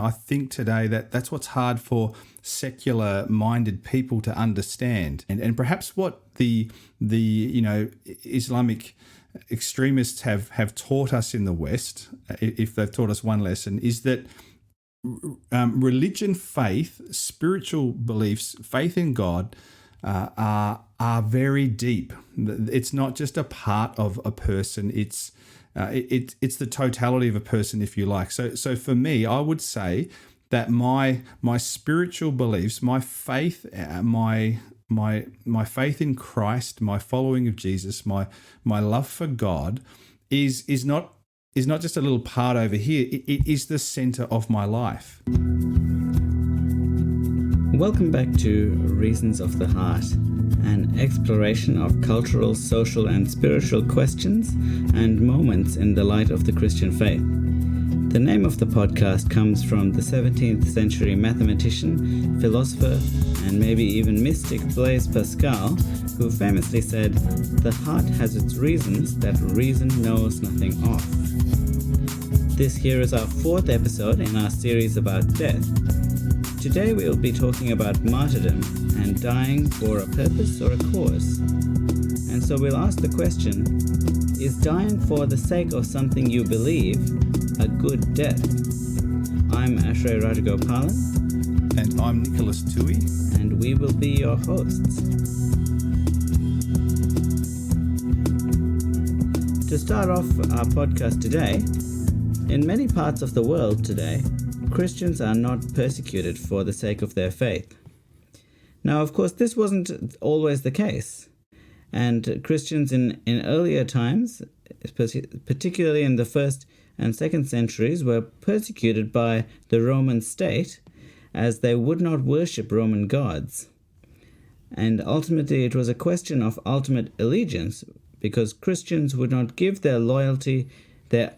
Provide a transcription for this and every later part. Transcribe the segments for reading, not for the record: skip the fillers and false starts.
I think today that that's what's hard for secular-minded people to understand, and perhaps what the Islamic extremists have taught us in the West, if they've taught us one lesson, is that religion, faith, spiritual beliefs, faith in God are very deep. It's not just a part of a person. It's the totality of a person, if you like. So for me, I would say that my spiritual beliefs, my faith, my faith in Christ, my following of Jesus, my love for God is not just a little part over here. It is the center of my life. Welcome back to Reasons of the Heart, an exploration of cultural, social, and spiritual questions and moments in the light of the Christian faith. The name of the podcast comes from the 17th century mathematician, philosopher, and maybe even mystic Blaise Pascal, who famously said, "The heart has its reasons that reason knows nothing of." This here is our 4th episode in our series about death. Today we will be talking about martyrdom and dying for a purpose or a cause. And so we'll ask the question, is dying for the sake of something you believe a good death? I'm Ashray Rajagopalan. And I'm Nicholas Tui. And we will be your hosts. To start off our podcast today, in many parts of the world today, Christians are not persecuted for the sake of their faith. Now, of course, this wasn't always the case. And Christians in earlier times, particularly in the 1st and 2nd centuries, were persecuted by the Roman state as they would not worship Roman gods. And ultimately, it was a question of ultimate allegiance, because Christians would not give their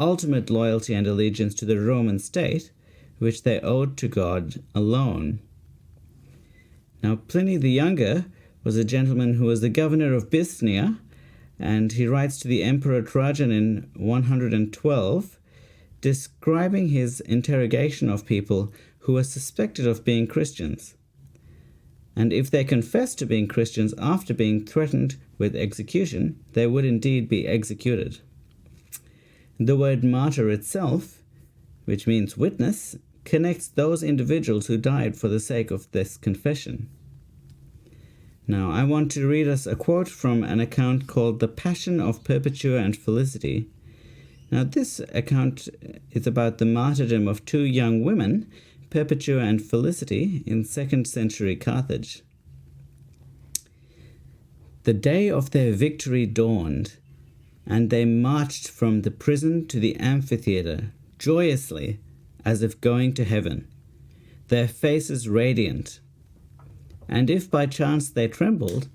ultimate loyalty and allegiance to the Roman state, which they owed to God alone. Now, Pliny the Younger was a gentleman who was the governor of Bithynia, and he writes to the Emperor Trajan in 112, describing his interrogation of people who were suspected of being Christians. And if they confessed to being Christians after being threatened with execution, they would indeed be executed. The word martyr itself, which means witness, connects those individuals who died for the sake of this confession. Now, I want to read us a quote from an account called The Passion of Perpetua and Felicity. Now, this account is about the martyrdom of 2 young women, Perpetua and Felicity, in 2nd century Carthage. The day of their victory dawned, and they marched from the prison to the amphitheater, joyously, as if going to heaven, their faces radiant. And if by chance they trembled,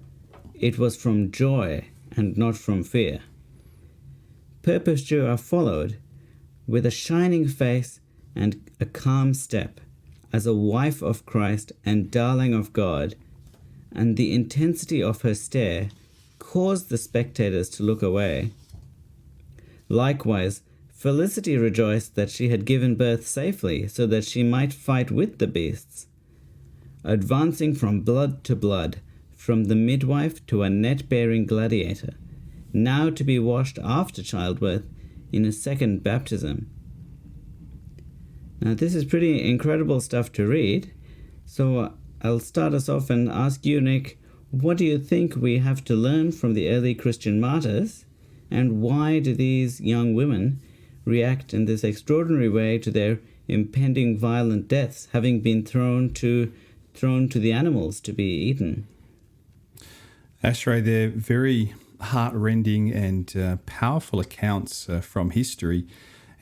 it was from joy and not from fear. Perpetua followed, with a shining face and a calm step, as a wife of Christ and darling of God, and the intensity of her stare caused the spectators to look away. Likewise, Felicity rejoiced that she had given birth safely, so that she might fight with the beasts. Advancing from blood to blood, from the midwife to a net-bearing gladiator, now to be washed after childbirth in a second baptism. Now, this is pretty incredible stuff to read, so I'll start us off and ask you, Nick, what do you think we have to learn from the early Christian martyrs, and why do these young women react in this extraordinary way to their impending violent deaths, having been thrown to the animals to be eaten? Ashray, they're very heart-rending and powerful accounts from history,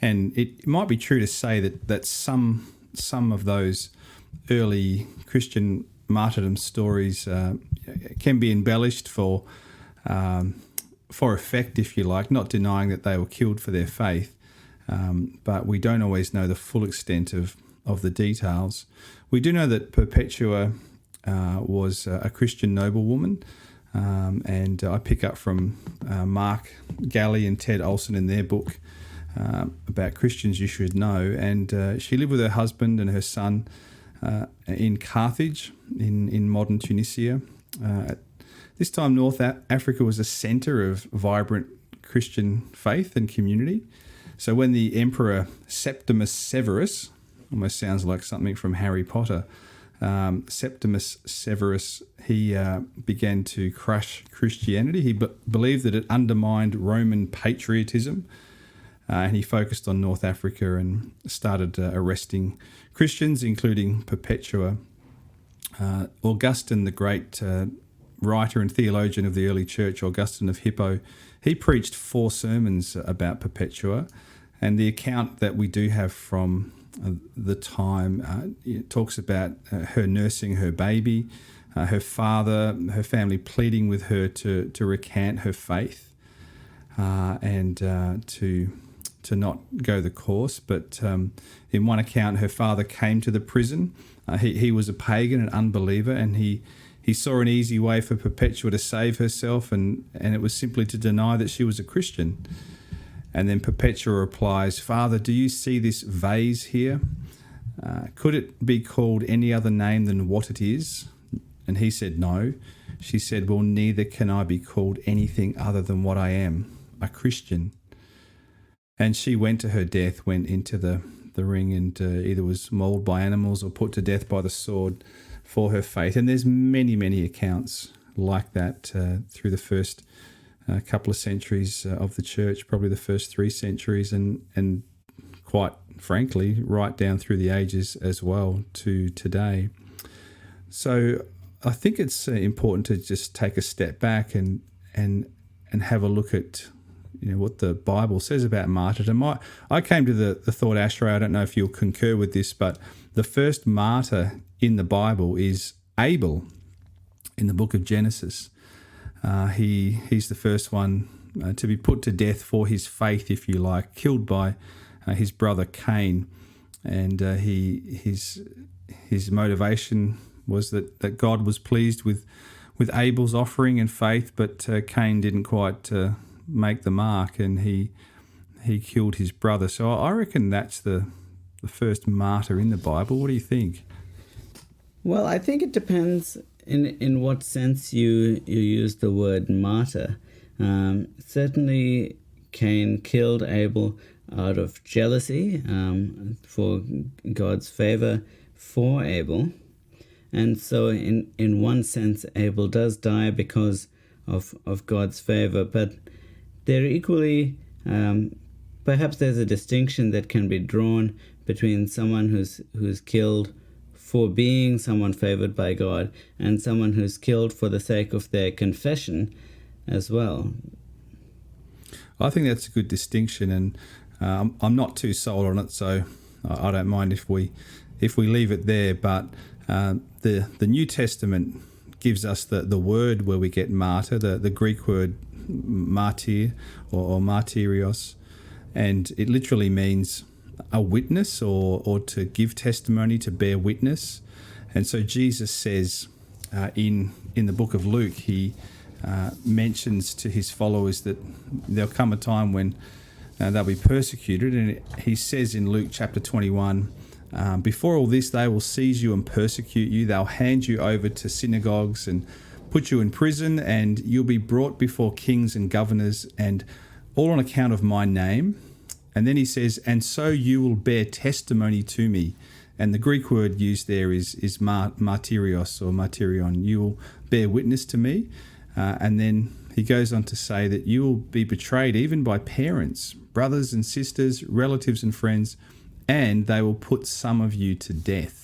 and it might be true to say that some of those early Christian martyrdom stories can be embellished for effect, if you like, not denying that they were killed for their faith. But we don't always know the full extent of the details. We do know that Perpetua was a Christian noblewoman, and I pick up from Mark Galley and Ted Olson in their book, about Christians you should know. And she lived with her husband and her son in Carthage, in modern Tunisia. At this time, North Africa was a centre of vibrant Christian faith and community. So when the Emperor Septimus Severus, almost sounds like something from Harry Potter, Septimus Severus, he began to crush Christianity. He believed that it undermined Roman patriotism, and he focused on North Africa and started arresting Christians, including Perpetua. Augustine, the great writer and theologian of the early church, Augustine of Hippo, he preached 4 sermons about Perpetua, and the account that we do have from the time it talks about her nursing her baby, her father, her family pleading with her to recant her faith and to not go the course. But in one account, her father came to the prison. He was a pagan, an unbeliever, and he saw an easy way for Perpetua to save herself, and it was simply to deny that she was a Christian. And then Perpetua replies, "Father, do you see this vase here? Could it be called any other name than what it is?" And he said, "No." She said, "Well, neither can I be called anything other than what I am, a Christian." And she went to her death, went into the ring, and either was mauled by animals or put to death by the sword for her faith. And there's many, many accounts like that through the first couple of centuries of the church, probably the first 3 centuries, and quite frankly, right down through the ages as well to today. So I think it's important to just take a step back and have a look at what the Bible says about martyrdom. I came to the thought, Ashray, I don't know if you'll concur with this, but the first martyr in the Bible is Abel in the book of Genesis. He's the first one to be put to death for his faith, if you like, killed by his brother Cain. And his motivation was that God was pleased with Abel's offering and faith, but Cain didn't quite make the mark, and he killed his brother. So I reckon that's the first martyr in the Bible. What do you think? Well, I think it depends in what sense you use the word martyr. Certainly Cain killed Abel out of jealousy for God's favor for Abel. And so in one sense, Abel does die because of God's favor, but they're equally, perhaps there's a distinction that can be drawn between someone who's killed for being someone favored by God and someone who's killed for the sake of their confession as well. I think that's a good distinction, and I'm not too sold on it, so I don't mind if we leave it there. But the New Testament gives us the word where we get martyr, the Greek word martyr or martyrios, and it literally means a witness or to give testimony, to bear witness. And so Jesus says in the book of Luke, he mentions to his followers that there'll come a time when they'll be persecuted. And he says in Luke chapter 21, before all this, they will seize you and persecute you. They'll hand you over to synagogues and put you in prison, and you'll be brought before kings and governors, and all on account of my name. And then he says, and so you will bear testimony to me. And the Greek word used there is martyrios or martyrion. You will bear witness to me. And then he goes on to say that you will be betrayed even by parents, brothers and sisters, relatives and friends, and they will put some of you to death.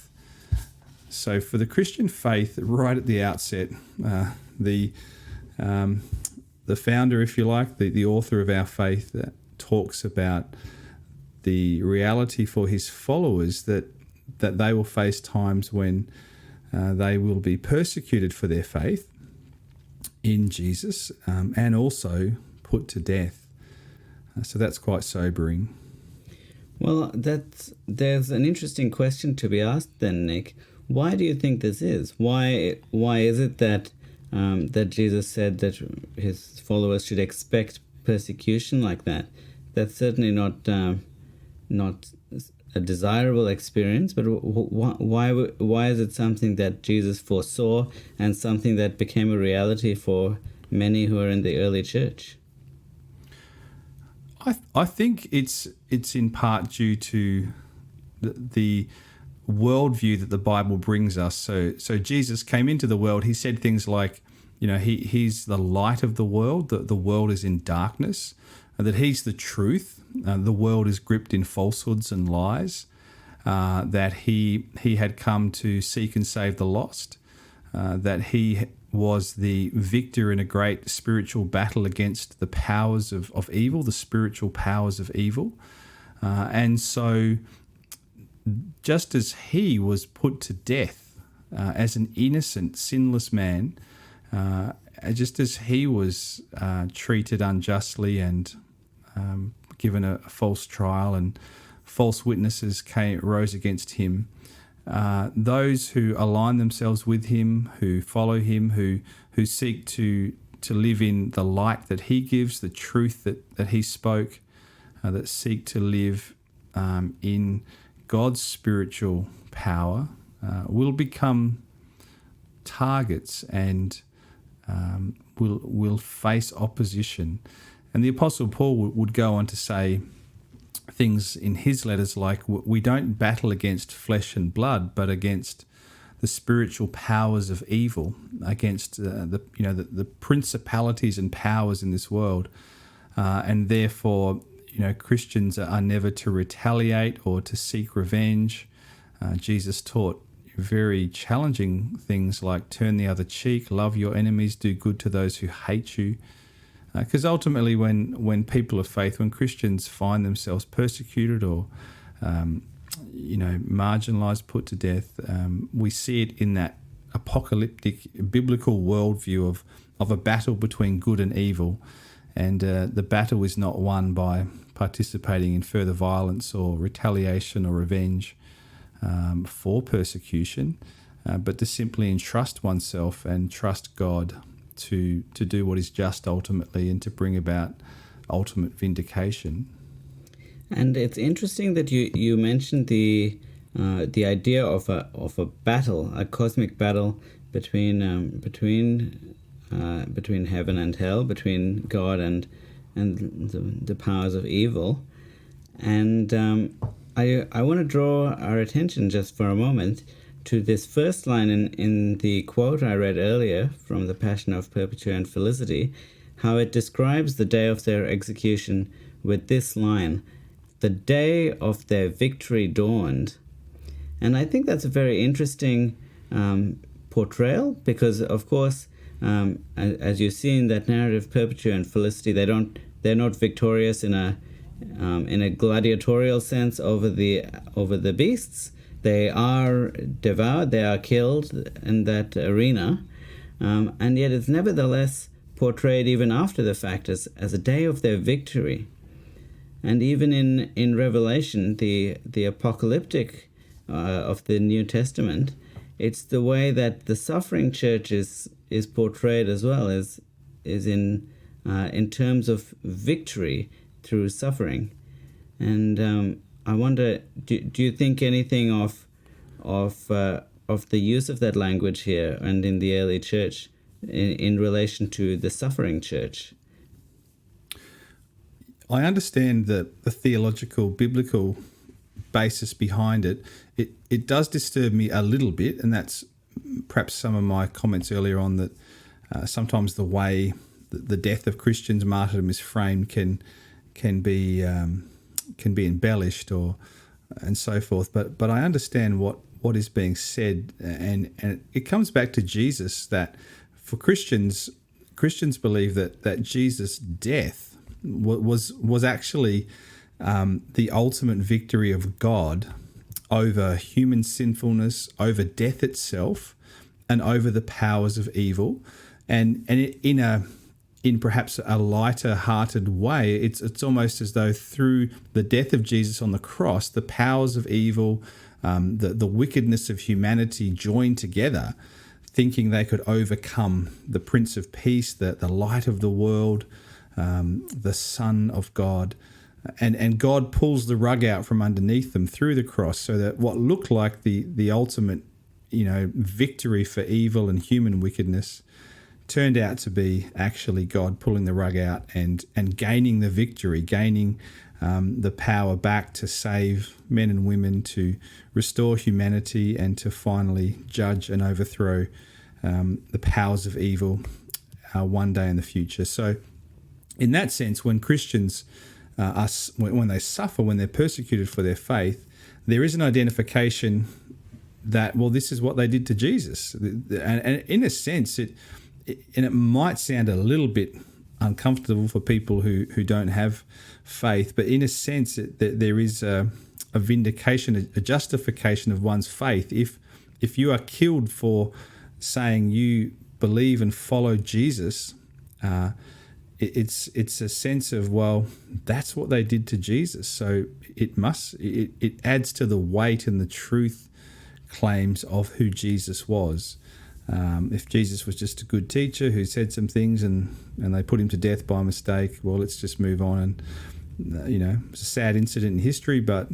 So for the Christian faith, right at the outset, the founder, if you like, the author of our faith, talks about the reality for his followers that they will face times when they will be persecuted for their faith in Jesus and also put to death. So that's quite sobering. Well, there's an interesting question to be asked then, Nick. Why do you think this is? Why is it that Jesus said that his followers should expect persecution like that? that's certainly not a desirable experience. But why is it something that Jesus foresaw and something that became a reality for many who are in the early church? I think it's in part due to the worldview that the Bible brings us. So Jesus came into the world. He said things like, he's the light of the world. The world is in darkness. That he's the truth. The world is gripped in falsehoods and lies. That he had come to seek and save the lost. That he was the victor in a great spiritual battle against the powers of evil, the spiritual powers of evil. And so just as he was put to death as an innocent, sinless man, just as he was treated unjustly and given a false trial and false witnesses rose against him, those who align themselves with him, who follow him, who seek to live in the light that he gives, the truth that he spoke, that seek to live in God's spiritual power, will become targets and will face opposition. And the Apostle Paul would go on to say things in his letters like, we don't battle against flesh and blood, but against the spiritual powers of evil, against the principalities and powers in this world. And therefore, Christians are never to retaliate or to seek revenge. Jesus taught very challenging things like turn the other cheek, love your enemies, do good to those who hate you. Because ultimately, when people of faith, when Christians find themselves persecuted or marginalized, put to death, we see it in that apocalyptic biblical worldview of a battle between good and evil. And the battle is not won by participating in further violence or retaliation or revenge for persecution, but to simply entrust oneself and trust God to do what is just ultimately and to bring about ultimate vindication. And it's interesting that you mentioned the idea of a battle, a cosmic battle between heaven and hell, between God and the powers of evil. And I want to draw our attention just for a moment to this first line in the quote I read earlier from The Passion of Perpetua and Felicity, how it describes the day of their execution with this line, "The day of their victory dawned." And I think that's a very interesting portrayal because, of course, as you see in that narrative, Perpetua and Felicity, they're not victorious in a gladiatorial sense over the beasts. They are devoured, they are killed in that arena, and yet it's nevertheless portrayed even after the fact as a day of their victory. And even in Revelation, the apocalyptic of the New Testament, it's the way that the suffering church is portrayed as well, is in terms of victory through suffering. And I wonder, do you think anything of the use of that language here and in the early church in relation to the suffering church? I understand the theological, biblical basis behind it. It does disturb me a little bit, and that's perhaps some of my comments earlier on that sometimes the way the death of Christians, martyrdom, is framed can be embellished and so forth. But I understand what is being said, and it comes back to Jesus, that for Christians believe that Jesus' death was actually the ultimate victory of God over human sinfulness, over death itself, and over the powers of evil. And in perhaps a lighter-hearted way, it's almost as though through the death of Jesus on the cross, the powers of evil, the wickedness of humanity joined together, thinking they could overcome the Prince of Peace, the light of the world, the Son of God. and God pulls the rug out from underneath them through the cross, so that what looked like the ultimate, victory for evil and human wickedness turned out to be actually God pulling the rug out and gaining the victory, gaining the power back to save men and women, to restore humanity, and to finally judge and overthrow the powers of evil one day in the future. So in that sense, when Christians when they suffer, when they're persecuted for their faith, there is an identification that, well, this is what they did to Jesus. And in a sense, it might sound a little bit uncomfortable for people who don't have faith, but in a sense, there is a vindication, a justification of one's faith. If you are killed for saying you believe and follow Jesus, it's a sense of, well, that's what they did to Jesus. So it adds to the weight and the truth claims of who Jesus was. If Jesus was just a good teacher who said some things and they put him to death by mistake, well, let's just move on. And it's a sad incident in history, but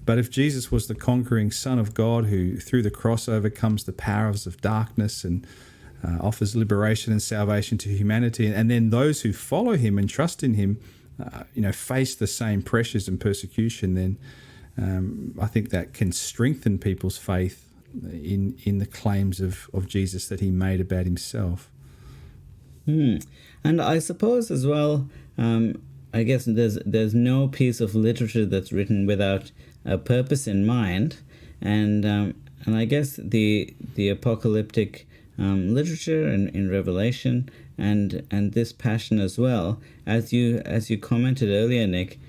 if Jesus was the conquering Son of God who through the cross overcomes the powers of darkness and offers liberation and salvation to humanity, and then those who follow him and trust in him, face the same pressures and persecution, then I think that can strengthen people's faith in the claims of Jesus that he made about himself. And I suppose as well, I guess there's no piece of literature that's written without a purpose in mind, and I guess the apocalyptic literature in Revelation and this passion as well, as you commented earlier, Nick,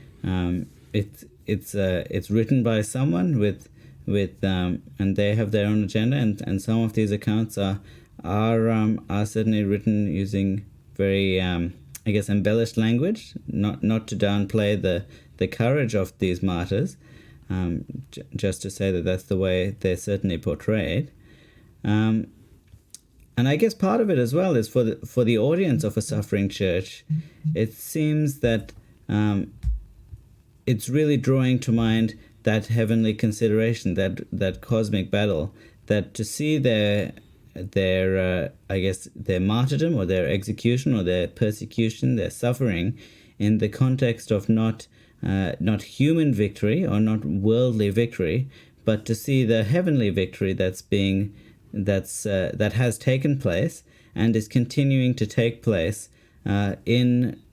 it's written by someone with and they have their own agenda, and some of these accounts are certainly written using very embellished language, not to downplay the courage of these martyrs, just to say that that's the way they're certainly portrayed. And I guess part of it as well is for the audience of a suffering church, it seems that it's really drawing to mind that heavenly consideration, that cosmic battle, that to see their martyrdom or their execution or their persecution, their suffering, in the context of not human victory or not worldly victory, but to see the heavenly victory that has taken place and is continuing to take place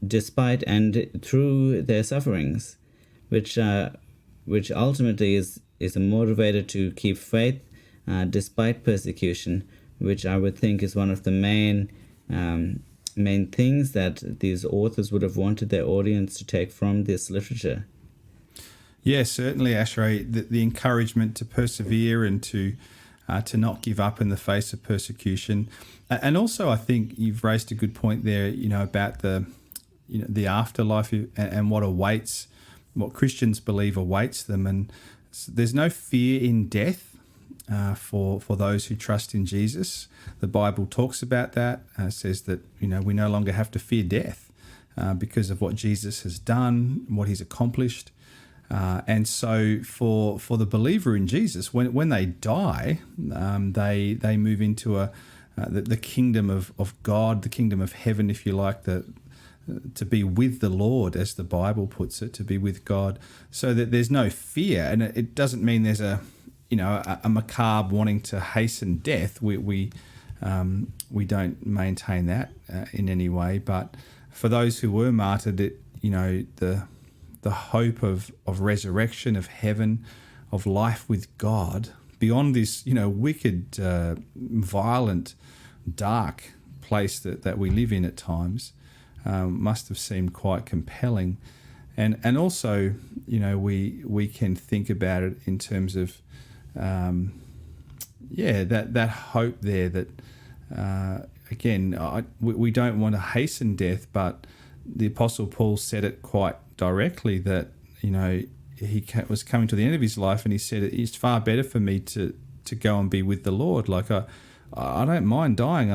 despite and through their sufferings, which ultimately is a motivator to keep faith despite persecution, which I would think is one of the main things that these authors would have wanted their audience to take from this literature. Yeah, certainly, Ashray. The encouragement to persevere and to not give up in the face of persecution, and also I think you've raised a good point there. About the afterlife and what Christians believe awaits them, and there's no fear in death for those who trust in Jesus. The Bible talks about that. Says that we no longer have to fear death because of what Jesus has done, what he's accomplished. And so for the believer in Jesus, when they die, they move into the kingdom of God, the kingdom of heaven, if you like, to be with the Lord, as the Bible puts it, to be with God, so that there's no fear. And it doesn't mean there's a macabre wanting to hasten death. We don't maintain that in any way. But for those who were martyred, the hope of resurrection, of heaven, of life with God, beyond this, wicked, violent, dark place that we live in at times, must have seemed quite compelling. And also, we can think about it in terms of, that hope there that, again, we don't want to hasten death, but the Apostle Paul said it quite directly that, he was coming to the end of his life, and he said, it's far better for me to go and be with the Lord. Like, I don't mind dying.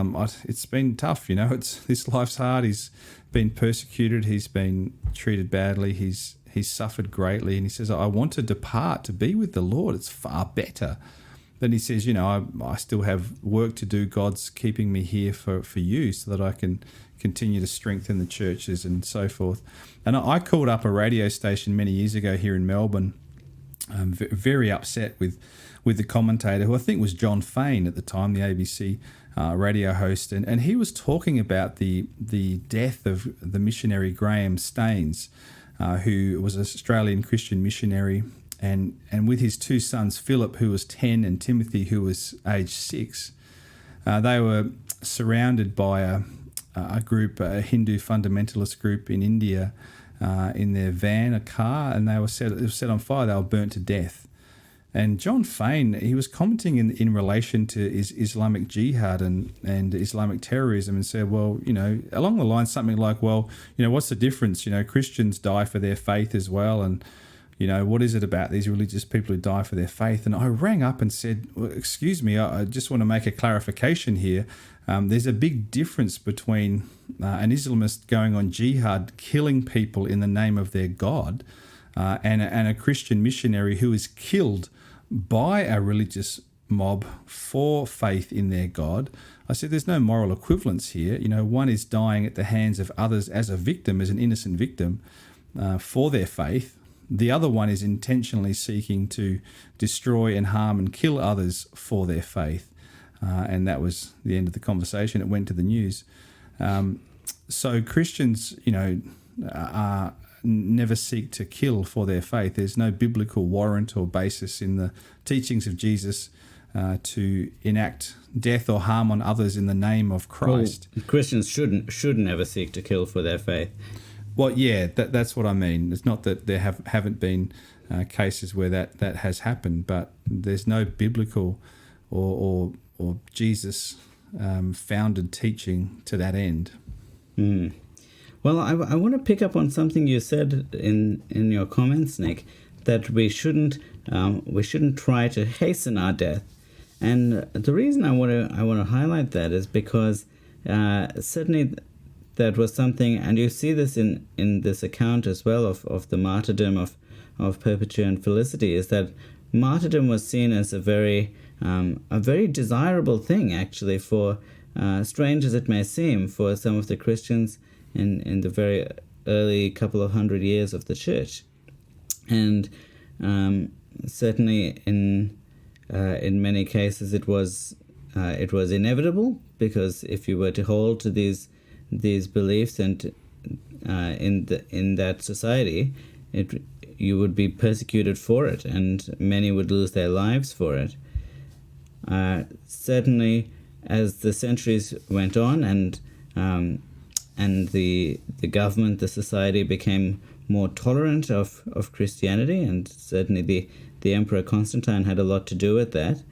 It's been tough, this life's hard. He's been persecuted. He's been treated badly. He's he's suffered greatly, and he says, I want to depart to be with the Lord. It's far better. Then he says, I still have work to do. God's keeping me here for you so that I can continue to strengthen the churches and so forth. And I called up a radio station many years ago here in Melbourne, very upset with the commentator, who I think was John Fane at the time, the ABC radio host, and he was talking about the death of the missionary Graham Staines, who was an Australian Christian missionary, and with his two sons, Philip, who was 10, and Timothy, who was age 6. They were surrounded by a group, a Hindu fundamentalist group in India, in their van, a car, and it was set on fire. They were burnt to death. And John Fane, he was commenting in relation to Islamic jihad and Islamic terrorism, and said, well, along the line something like, well, what's the difference? Christians die for their faith as well, and what is it about these religious people who die for their faith? And I rang up and said, well, excuse me, I just want to make a clarification here. There's a big difference between an Islamist going on jihad, killing people in the name of their God, and a Christian missionary who is killed by a religious mob for faith in their God. I said, there's no moral equivalence here. One is dying at the hands of others as a victim, as an innocent victim, for their faith. The other one is intentionally seeking to destroy and harm and kill others for their faith. And that was the end of the conversation. It went to the news. So Christians, never seek to kill for their faith. There's no biblical warrant or basis in the teachings of Jesus to enact death or harm on others in the name of Christ. Well, Christians should never seek to kill for their faith. Well, yeah, that's what I mean. It's not that there haven't been cases where that has happened, but there's no biblical or Jesus founded teaching to that end. Mm. Well, I want to pick up on something you said in your comments, Nick, that we shouldn't try to hasten our death, and the reason I want to highlight that is because certainly that was something, and you see this in this account as well of the martyrdom of Perpetua and Felicity, is that martyrdom was seen as a very desirable thing, actually, for strange as it may seem, for some of the Christians in the very early couple of hundred years of the church. And certainly in many cases it was inevitable, because if you were to hold to these beliefs and in that society, you would be persecuted for it, and many would lose their lives for it. Certainly, as the centuries went on and the government, the society became more tolerant of Christianity, and certainly the Emperor Constantine had a lot to do with that,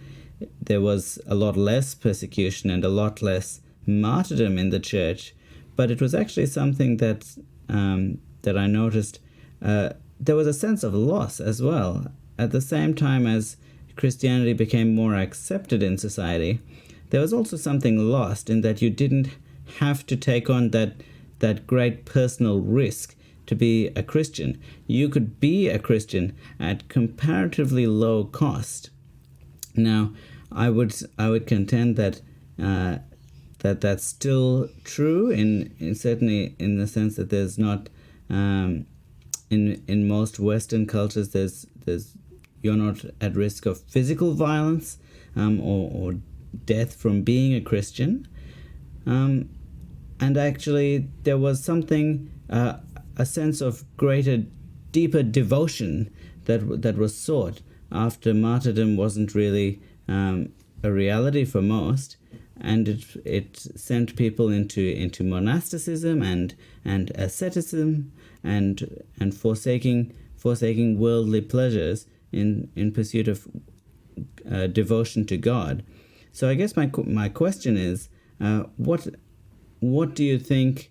there was a lot less persecution and a lot less martyrdom in the church. But it was actually something that I noticed. There was a sense of loss as well. At the same time as Christianity became more accepted in society, there was also something lost in that you didn't have to take on that great personal risk to be a Christian. You could be a Christian at comparatively low cost. Now, I would contend that that's still true in certainly in the sense that there's not in most Western cultures there's you're not at risk of physical violence or death from being a Christian, and actually there was something a sense of greater, deeper devotion that was sought after martyrdom wasn't really a reality for most. And it sent people into monasticism and asceticism and forsaking worldly pleasures in pursuit of devotion to God. So I guess my question is, what do you think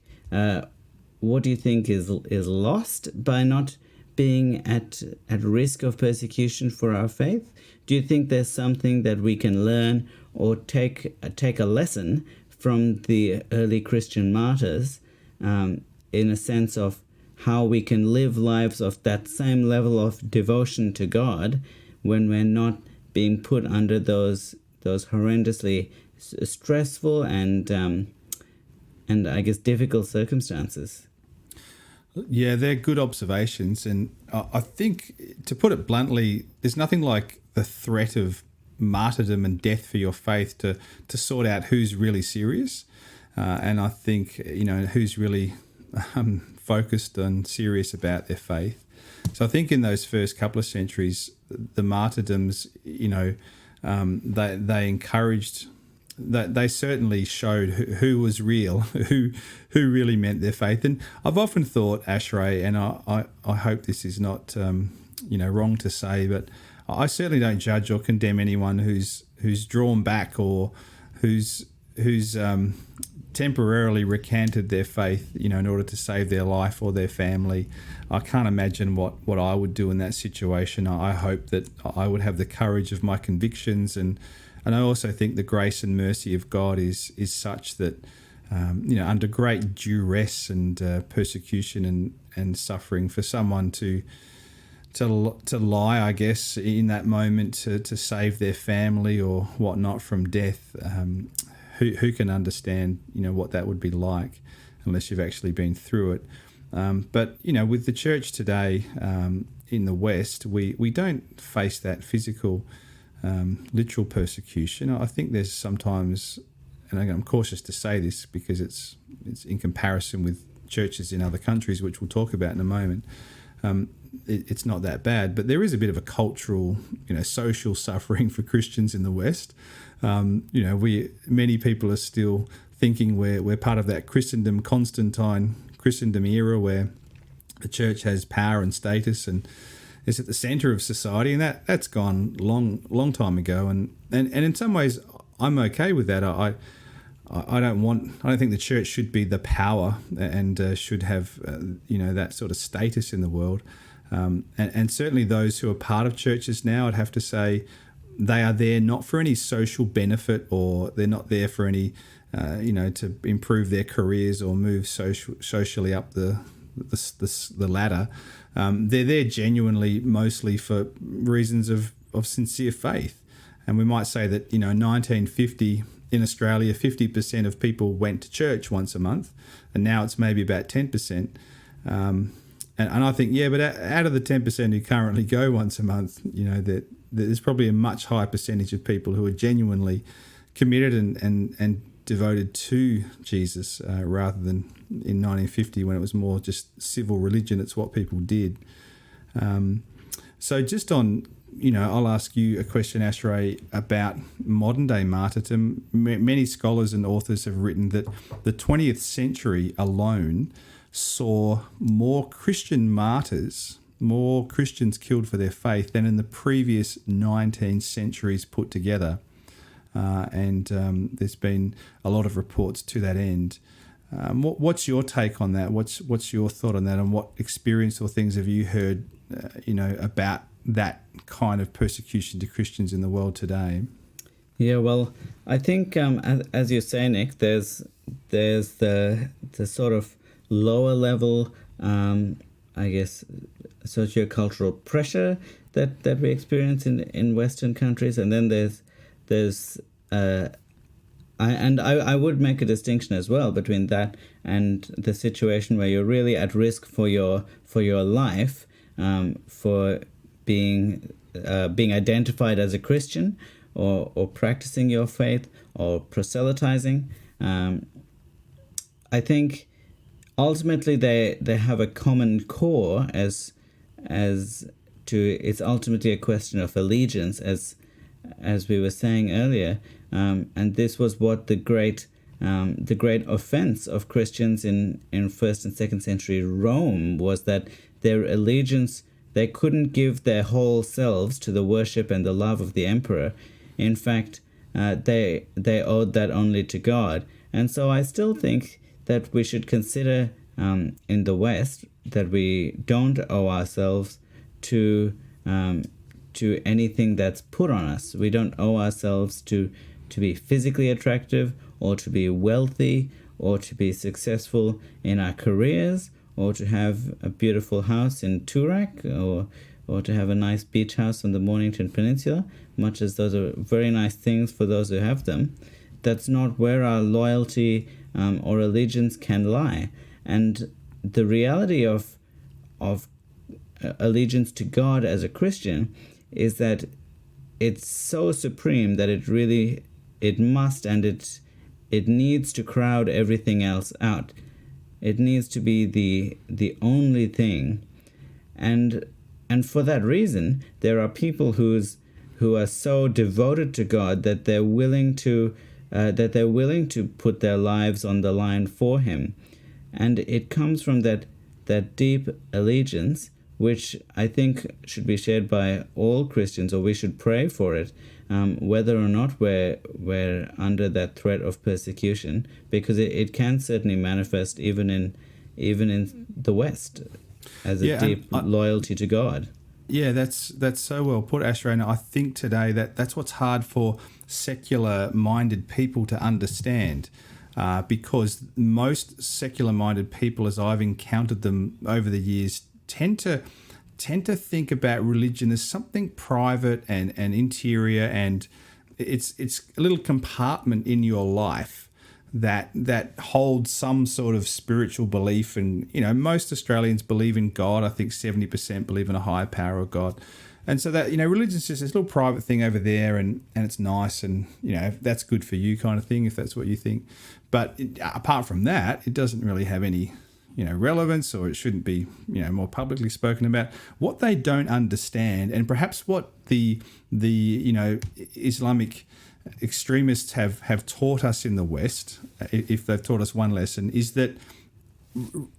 is lost by not being at risk of persecution for our faith? Do you think there's something that we can learn or take a lesson from the early Christian martyrs in a sense of how we can live lives of that same level of devotion to God when we're not being put under those horrendously stressful and I guess difficult circumstances. Yeah, they're good observations. And I think, to put it bluntly, there's nothing like the threat of martyrdom and death for your faith to sort out who's really serious. And I think, who's really focused and serious about their faith. So I think in those first couple of centuries, the martyrdoms, they encouraged, that they certainly showed who was real, who really meant their faith. And I've often thought, Ashray, and I hope this is not wrong to say, but I certainly don't judge or condemn anyone who's drawn back or who's temporarily recanted their faith, in order to save their life or their family. I can't imagine what I would do in that situation. I hope that I would have the courage of my convictions, and I also think the grace and mercy of God is such that, under great duress and persecution and suffering, for someone to lie, I guess, in that moment to save their family or whatnot from death. Who can understand, what that would be like, unless you've actually been through it. But with the church today in the West, we don't face that physical, literal persecution. I think there's sometimes, and I'm cautious to say this because it's in comparison with churches in other countries, which we'll talk about in a moment. It's not that bad, but there is a bit of a cultural, social suffering for Christians in the West. Many people are still thinking we're part of that Constantine Christendom era where the church has power and status and is at the centre of society, and that's gone long time ago. And in some ways, I'm okay with that. I don't think the church should be the power and should have that sort of status in the world. And certainly those who are part of churches now, I'd have to say, they are there not for any social benefit, or they're not there for any, to improve their careers or move socially up the ladder. They're there genuinely, mostly for reasons of sincere faith. And we might say that, 1950 in Australia, 50% of people went to church once a month, and now it's maybe about 10%. And I think, but out of the 10% who currently go once a month, that there's probably a much higher percentage of people who are genuinely committed and devoted to Jesus, rather than in 1950 when it was more just civil religion. It's what people did. So just on, I'll ask you a question, Ashray, about modern day martyrdom. Many scholars and authors have written that the 20th century alone saw more Christian martyrs, more Christians killed for their faith than in the previous 19 centuries put together. And there's been a lot of reports to that end. What's your take on that? What's your thought on that? And what experience or things have you heard, about that kind of persecution to Christians in the world today? Yeah, well, I think as you say, Nick, there's the sort of lower level, I guess, sociocultural pressure that we experience in Western countries, and then there's I would make a distinction as well between that and the situation where you're really at risk for your life, for being identified as a Christian, or practicing your faith, or proselytizing. I think ultimately they have a common core as to it's ultimately a question of allegiance, as we were saying earlier, and this was what the great offense of Christians in 1st and 2nd century Rome was, that their allegiance, they couldn't give their whole selves to the worship and the love of the emperor. In fact, they owed that only to God. And so I still think that we should consider in the West that we don't owe ourselves to anything that's put on us. We don't owe ourselves to be physically attractive, or to be wealthy, or to be successful in our careers, or to have a beautiful house in Toorak, or to have a nice beach house on the Mornington Peninsula, much as those are very nice things for those who have them. That's not where our loyalty or allegiance can lie. And the reality of allegiance to God as a Christian is that it's so supreme that it must and it needs to crowd everything else out. It needs to be the only thing. And for that reason, there are people who are so devoted to God that they're willing to put their lives on the line for Him. And it comes from that deep allegiance, which I think should be shared by all Christians, or we should pray for it, whether or not we're under that threat of persecution, because it can certainly manifest even in the West as a deep loyalty to God. Yeah, that's so well put, Asher. And I think today that's what's hard for secular-minded people to understand, because most secular-minded people, as I've encountered them over the years, tend to think about religion as something private and interior, and it's a little compartment in your life that holds some sort of spiritual belief. And most Australians believe in God. I think 70% believe in a higher power of God. And so that, religion is just this little private thing over there, and it's nice, and that's good for you kind of thing, if that's what you think. But apart from that, it doesn't really have any relevance, or it shouldn't be more publicly spoken about. What they don't understand, and perhaps what the Islamic extremists have taught us in the West, if they've taught us one lesson, is that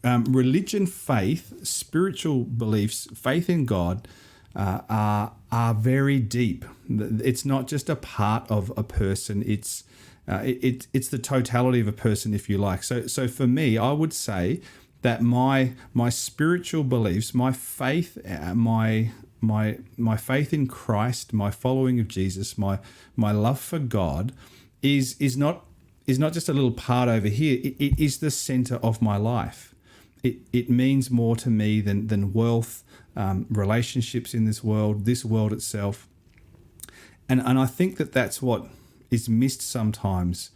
religion, faith, spiritual beliefs, faith in God are very deep. It's not just a part of a person. It's the totality of a person, if you like. So for me, I would say that my spiritual beliefs, my faith, my faith in Christ, my following of Jesus, my love for God is not just a little part over here. It is the center of my life. It means more to me than wealth, relationships in this world itself. And I think that's what is missed sometimes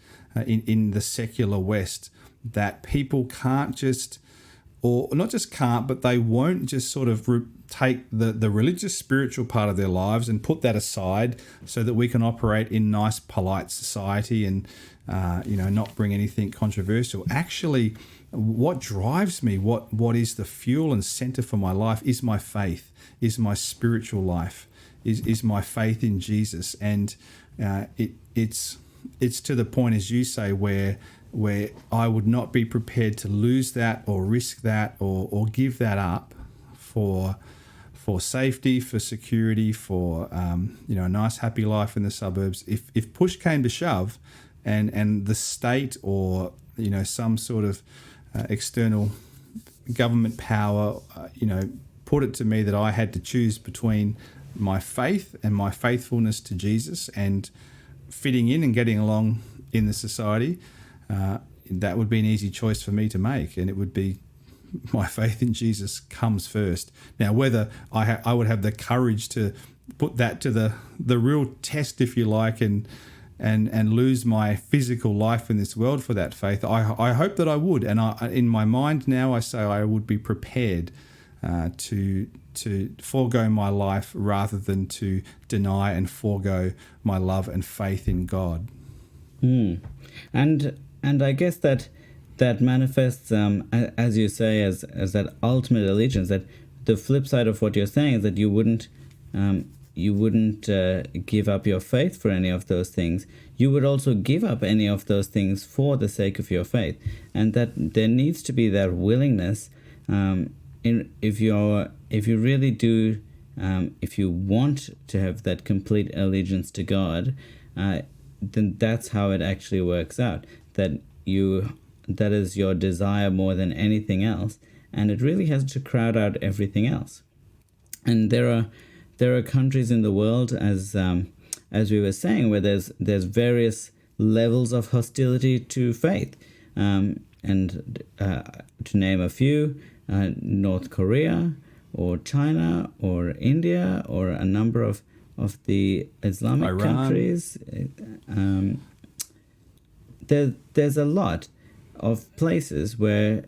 in the secular West, that people can't just, or not just can't, but they won't just sort of take the religious, spiritual part of their lives and put that aside so that we can operate in nice, polite society and, not bring anything controversial. Actually, what drives me, what is the fuel and center for my life is my faith, is my spiritual life, is my faith in Jesus. And it's to the point, as you say, where I would not be prepared to lose that or risk that or give that up for safety, for security, for a nice happy life in the suburbs. If push came to shove, and the state or some sort of external government power put it to me that I had to choose between my faith and my faithfulness to Jesus and fitting in and getting along in the society, that would be an easy choice for me to make, and it would be my faith in Jesus comes first. Now, whether I would have the courage to put that to the real test, if you like, and lose my physical life in this world for that faith, I hope that I would. And in my mind now, I say I would be prepared to forego my life rather than to deny and forego my love and faith in God. And I guess that manifests, as you say, as that ultimate allegiance. That the flip side of what you're saying is that you wouldn't give up your faith for any of those things. You would also give up any of those things for the sake of your faith, and that there needs to be that willingness. If you really do, if you want to have that complete allegiance to God, then that's how it actually works out. That is your desire more than anything else, and it really has to crowd out everything else. And there are countries in the world, as we were saying, where there's various levels of hostility to faith, and to name a few, North Korea or China or India or a number of the Islamic Iran. countries. There's a lot of places where,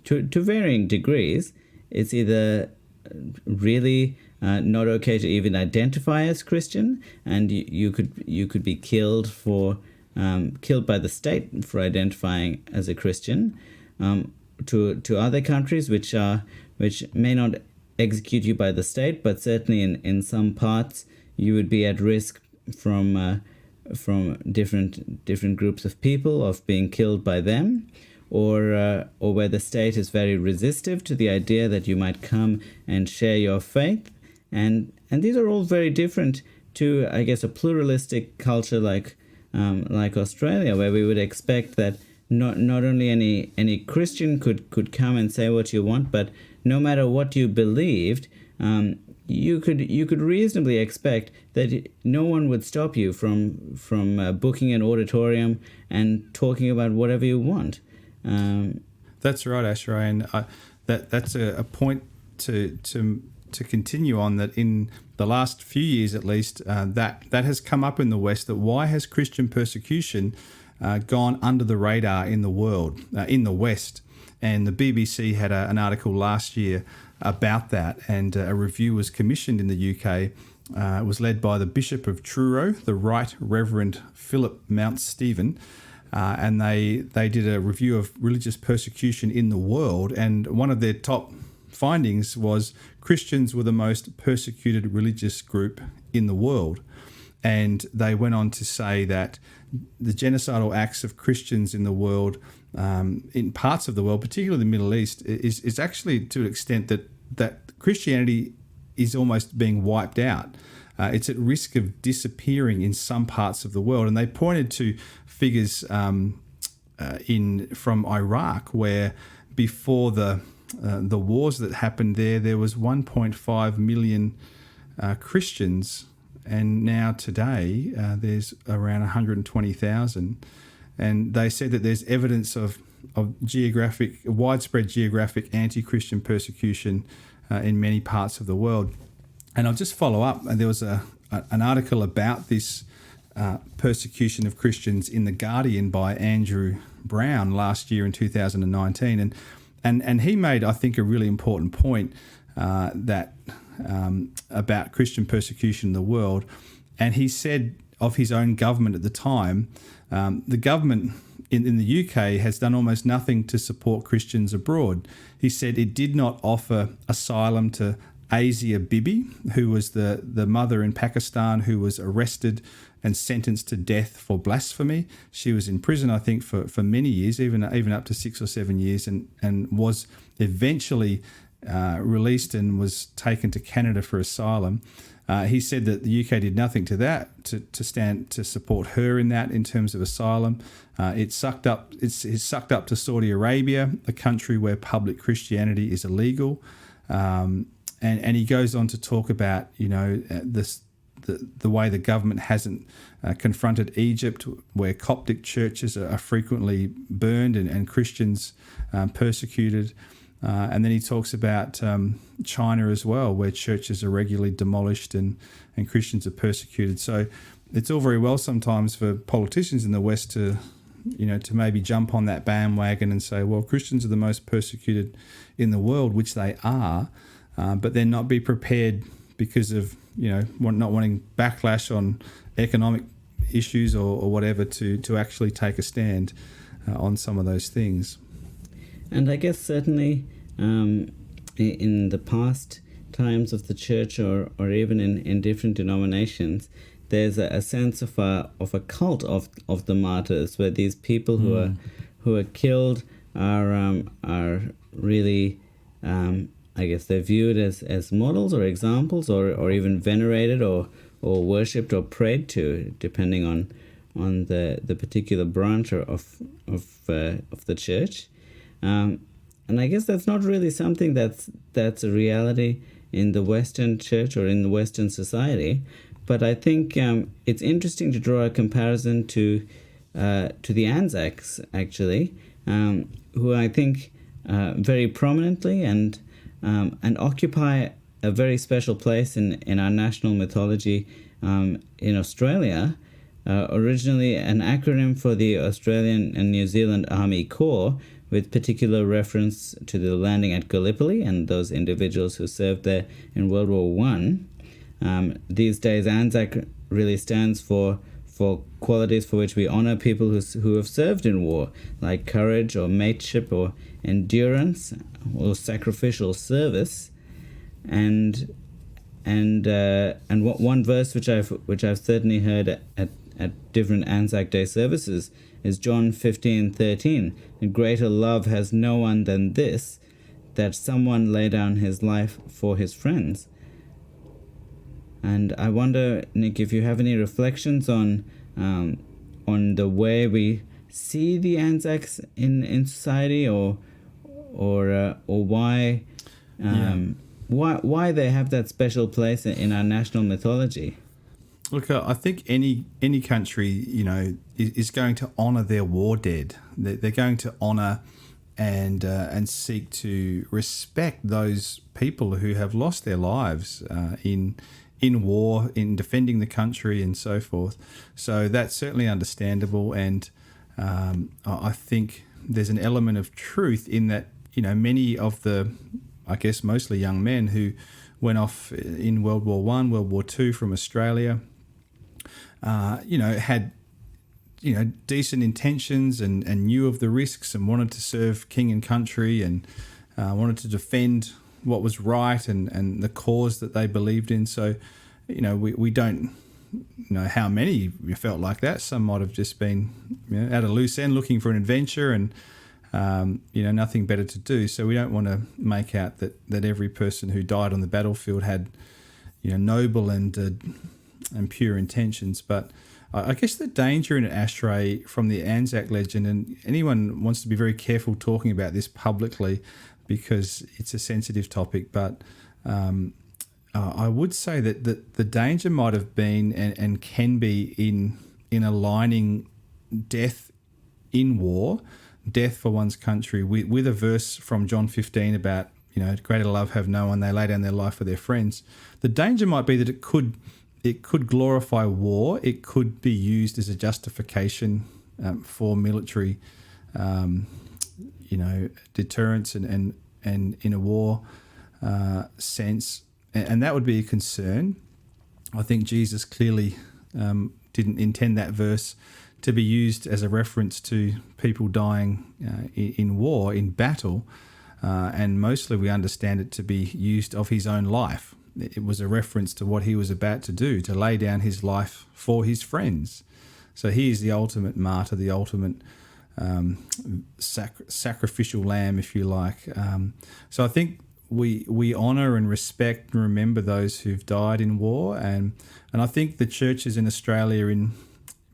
to varying degrees, it's either really not okay to even identify as Christian, and you could be killed by the state for identifying as a Christian. To other countries which may not execute you by the state, but certainly in some parts you would be at risk from different groups of people of being killed by them, or where the state is very resistive to the idea that you might come and share your faith, and these are all very different to, I guess, a pluralistic culture like Australia, where we would expect that not only any Christian could come and say what you want, but no matter what you believed, you could reasonably expect that no one would stop you from booking an auditorium and talking about whatever you want. That's right, Ashray, and that's a point to continue on, that in the last few years at least, that has come up in the West, that why has Christian persecution gone under the radar in the world, in the West? And the BBC had an article last year about that, and a review was commissioned in the UK. It was led by the Bishop of Truro, the Right Reverend Philip Mount Stephen, and they did a review of religious persecution in the world, and one of their top findings was Christians were the most persecuted religious group in the world. And they went on to say that the genocidal acts of Christians in the world, in parts of the world, particularly the Middle East, is actually to an extent that Christianity is almost being wiped out. It's at risk of disappearing in some parts of the world. And they pointed to figures from Iraq, where before the wars that happened there was 1.5 million Christians, and now today there's around 120,000. And they said that there's evidence of widespread geographic anti-Christian persecution in many parts of the world. And I'll just follow up. There was an article about this persecution of Christians in The Guardian by Andrew Brown last year in 2019. And he made, I think, a really important point that about Christian persecution in the world. And he said of his own government at the time, the government in the UK has done almost nothing to support Christians abroad. He said it did not offer asylum to Asia Bibi, who was the mother in Pakistan who was arrested and sentenced to death for blasphemy. She was in prison, I think, for many years, even up to 6 or 7 years, and was eventually released and was taken to Canada for asylum. He said that the UK did nothing to that to support her in that in terms of asylum. It's sucked up to Saudi Arabia, a country where public Christianity is illegal. And he goes on to talk about, the way the government hasn't confronted Egypt, where Coptic churches are frequently burned and Christians persecuted. And then he talks about China as well, where churches are regularly demolished and Christians are persecuted. So it's all very well sometimes for politicians in the West to maybe jump on that bandwagon and say, well, Christians are the most persecuted in the world, which they are, but then not be prepared because of, not wanting backlash on economic issues or whatever to actually take a stand on some of those things. And I guess certainly in the past times of the church or even in different denominations, there's a sense of a cult of the martyrs, where these people who are killed are really I guess they're viewed as models or examples or even venerated or worshipped or prayed to, depending on the particular branch of the church. And I guess that's not really something that's a reality in the Western church or in the Western society. But I think it's interesting to draw a comparison to the Anzacs, actually, who I think very prominently and occupy a very special place in our national mythology in Australia. Originally an acronym for the Australian and New Zealand Army Corps, with particular reference to the landing at Gallipoli and those individuals who served there in World War One. These days, ANZAC really stands for qualities for which we honor people who have served in war, like courage or mateship or endurance or sacrificial service. And one verse which I've certainly heard at different Anzac Day services is John 15:13. Greater love has no one than this, that someone lay down his life for his friends. And I wonder, Nick, if you have any reflections on the way we see the Anzacs in society, or why they have that special place in our national mythology. Look, I think any country, is going to honour their war dead. They're going to honour and seek to respect those people who have lost their lives in war, in defending the country, and so forth. So that's certainly understandable, and I think there's an element of truth in that. Many of the, I guess mostly young men who went off in World War One, World War Two from Australia, had decent intentions and knew of the risks and wanted to serve king and country and wanted to defend what was right and the cause that they believed in. So, we don't know how many felt like that. Some might have just been at a loose end looking for an adventure and nothing better to do. So we don't want to make out that every person who died on the battlefield had noble and pure intentions. But I guess the danger in it, Ashray, from the Anzac legend, and anyone wants to be very careful talking about this publicly because it's a sensitive topic, but I would say that the danger might have been and can be in aligning death in war, death for one's country, with a verse from John 15 about, greater love have no one, they lay down their life for their friends. The danger might be that it could glorify war. It could be used as a justification for military, deterrence and in a war sense, and that would be a concern. I think Jesus clearly didn't intend that verse to be used as a reference to people dying in war, in battle, and mostly we understand it to be used of his own life. It was a reference to what he was about to do, to lay down his life for his friends. So he is the ultimate martyr, the ultimate sacrificial lamb, if you like. So I think we honour and respect and remember those who've died in war, and I think the churches in Australia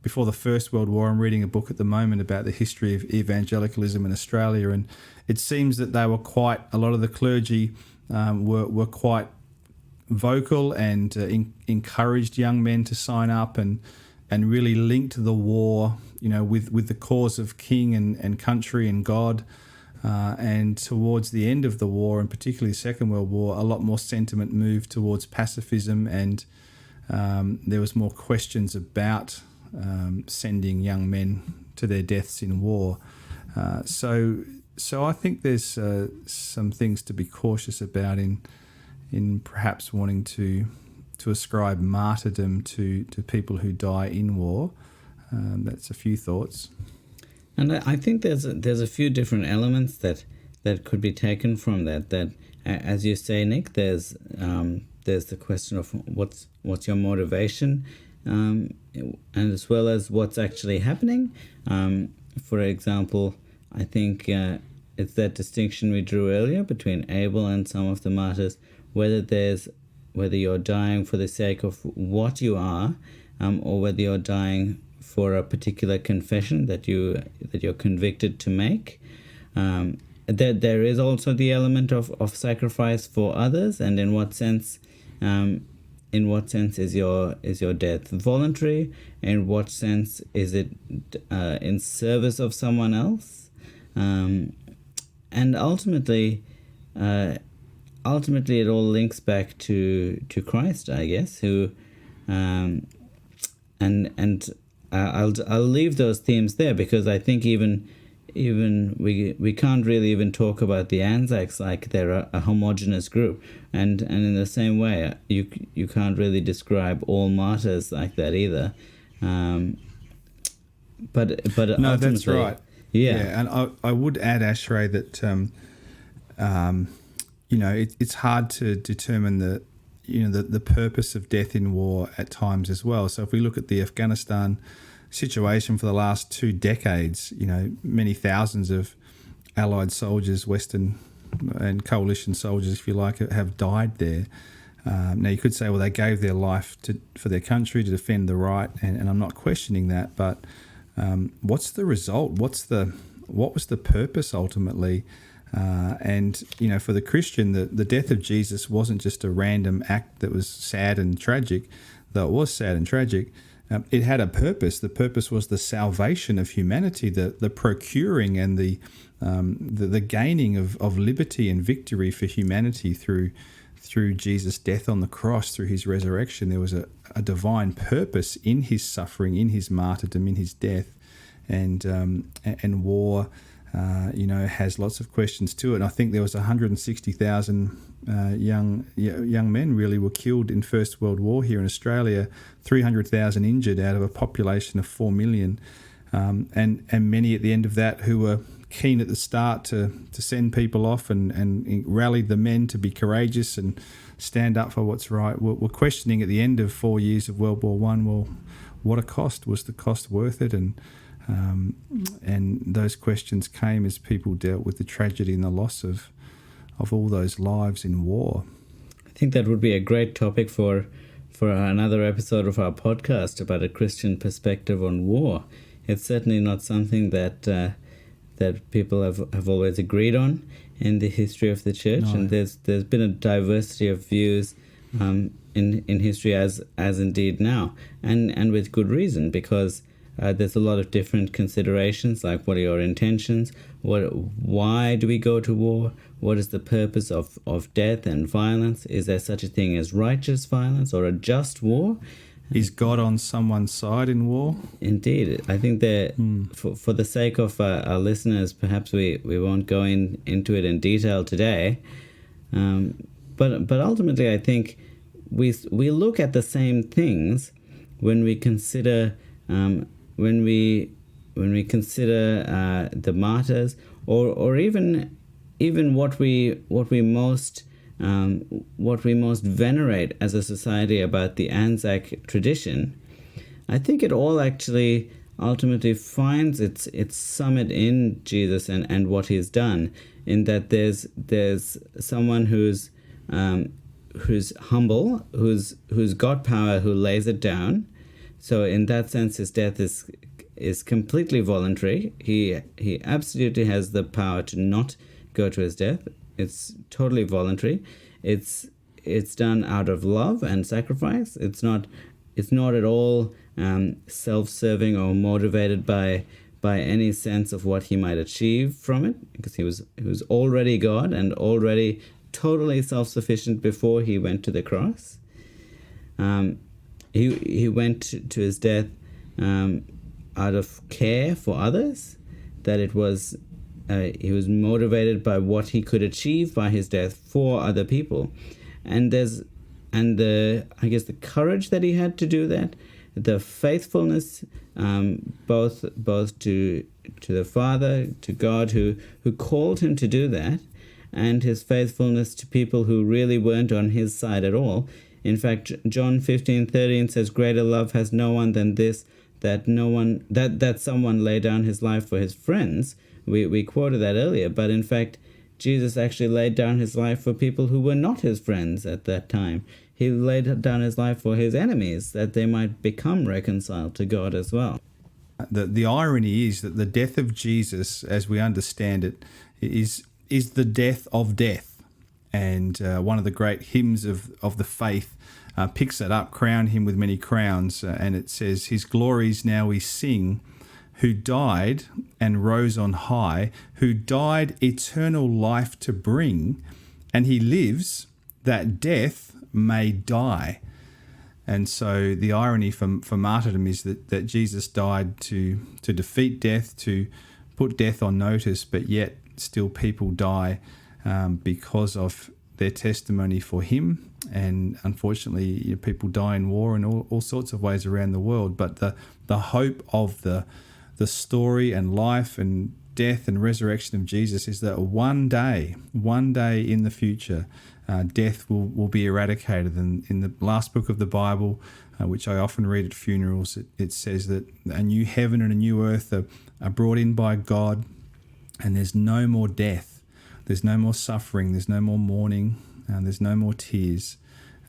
before the First World War, I'm reading a book at the moment about the history of evangelicalism in Australia, and it seems that they were a lot of the clergy were quite vocal and encouraged young men to sign up and really linked the war, with the cause of king and country and God. And towards the end of the war, and particularly the Second World War, a lot more sentiment moved towards pacifism, and there was more questions about sending young men to their deaths in war. So I think there's some things to be cautious about in perhaps wanting to ascribe martyrdom to people who die in war. That's a few thoughts. And I think there's a few different elements that could be taken from that. That, as you say, Nick, there's the question of what's your motivation, and as well as what's actually happening. For example, I think it's that distinction we drew earlier between Abel and some of the martyrs, whether you're dying for the sake of what you are, or whether you're dying for a particular confession that you're convicted to make. There is also the element of sacrifice for others, and in what sense is your death voluntary? In what sense is it in service of someone else? and ultimately it all links back to Christ, I guess, who and I'll leave those themes there, because I think even we can't really even talk about the Anzacs like they're a homogeneous group, and in the same way you can't really describe all martyrs like that either. But no, that's right. Yeah. And I would add, Ashray, that it's hard to determine the purpose of death in war at times as well. So if we look at the Afghanistan situation for the last 2 decades, many thousands of Allied soldiers, Western and coalition soldiers, if you like, have died there. Now you could say, well, they gave their life for their country to defend the right, and I'm not questioning that, but what's the result? What was the purpose ultimately? And for the Christian, the death of Jesus wasn't just a random act that was sad and tragic, though it was sad and tragic. It had a purpose. The purpose was the salvation of humanity, the procuring and the gaining of liberty and victory for humanity through Jesus' death on the cross, through his resurrection. There was a divine purpose in his suffering, in his martyrdom, in his death, and war. Has lots of questions to it. And I think there was 160,000 young men really were killed in First World War here in Australia, 300,000 injured out of a population of 4 million, and many at the end of that who were keen at the start to send people off and rallied the men to be courageous and stand up for what's right. We're questioning at the end of 4 years of World War I, well, what a cost? Was the cost worth it? And those questions came as people dealt with the tragedy and the loss of all those lives in war. I think that would be a great topic for another episode of our podcast about a Christian perspective on war. It's certainly not something that people have always agreed on in the history of the church, no. And there's been a diversity of views in history as indeed now, and with good reason, because there's a lot of different considerations, like what are your intentions, why do we go to war, what is the purpose of death and violence, is there such a thing as righteous violence or a just war? Is God on someone's side in war? Indeed. I think that for the sake of our listeners, perhaps we won't go into it in detail today, but ultimately I think we look at the same things when we consider when we consider the martyrs, or even what we most venerate as a society about the Anzac tradition. I think it all actually ultimately finds its summit in Jesus and what he's done, in that there's someone who's humble, who's got power, who lays it down. So in that sense, his death is completely voluntary. He absolutely has the power to not go to his death. It's totally voluntary. It's done out of love and sacrifice. It's not at all self-serving or motivated by any sense of what he might achieve from it, because he was already God and already totally self-sufficient before he went to the cross. He went to his death out of care for others, that it was he was motivated by what he could achieve by his death for other people, and the courage that he had to do that, the faithfulness, both to the Father, to God who called him to do that, and his faithfulness to people who really weren't on his side at all. In fact, John 15:13 says, "Greater love has no one than this, that someone lay down his life for his friends." We quoted that earlier, but in fact, Jesus actually laid down his life for people who were not his friends at that time. He laid down his life for his enemies, that they might become reconciled to God as well. The irony is that the death of Jesus, as we understand it, is the death of death. And one of the great hymns of the faith picks that up, "Crown him with many crowns," and it says, "His glories now we sing, who died and rose on high, who died eternal life to bring, and he lives that death may die. And so the irony for martyrdom is that Jesus died to defeat death, to put death on notice, but yet still people die because of their testimony for him. And unfortunately, people die in war in all sorts of ways around the world. But the hope of the story and life and death and resurrection of Jesus is that one day in the future, death will be eradicated. And in the last book of the Bible, which I often read at funerals, it says that a new heaven and a new earth are brought in by God, and there's no more death, there's no more suffering, there's no more mourning, and there's no more tears.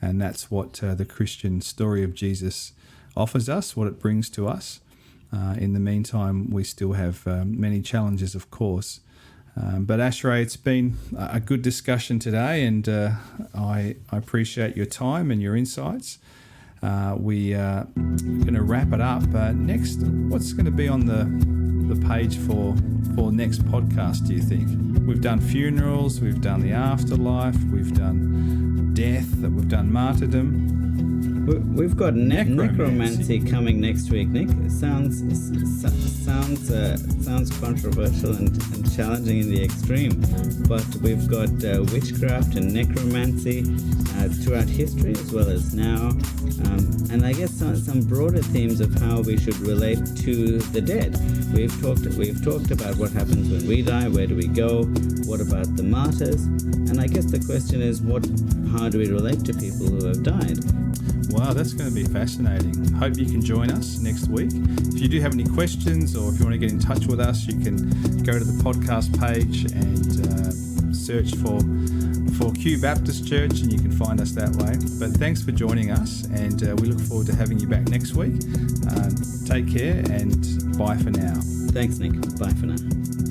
And that's what the Christian story of Jesus offers us, what it brings to us. In the meantime, we still have many challenges, of course. But Ashray, it's been a good discussion today, and I appreciate your time and your insights. We are going to wrap it up. Next, what's going to be on the page for next podcast, do you think? We've done funerals, we've done the afterlife, we've done death, we've done martyrdom. We've got necromancy coming next week, Nick. It sounds controversial and challenging in the extreme, but we've got witchcraft and necromancy throughout history as well as now, and I guess some broader themes of how we should relate to the dead. We've talked about what happens when we die, where do we go, what about the martyrs, and I guess the question is how do we relate to people who have died? Wow, that's going to be fascinating. Hope you can join us next week. If you do have any questions, or if you want to get in touch with us, you can go to the podcast page and search for Kew Baptist Church, and you can find us that way. But thanks for joining us, and we look forward to having you back next week. Take care, and bye for now. Thanks, Nick. Bye for now.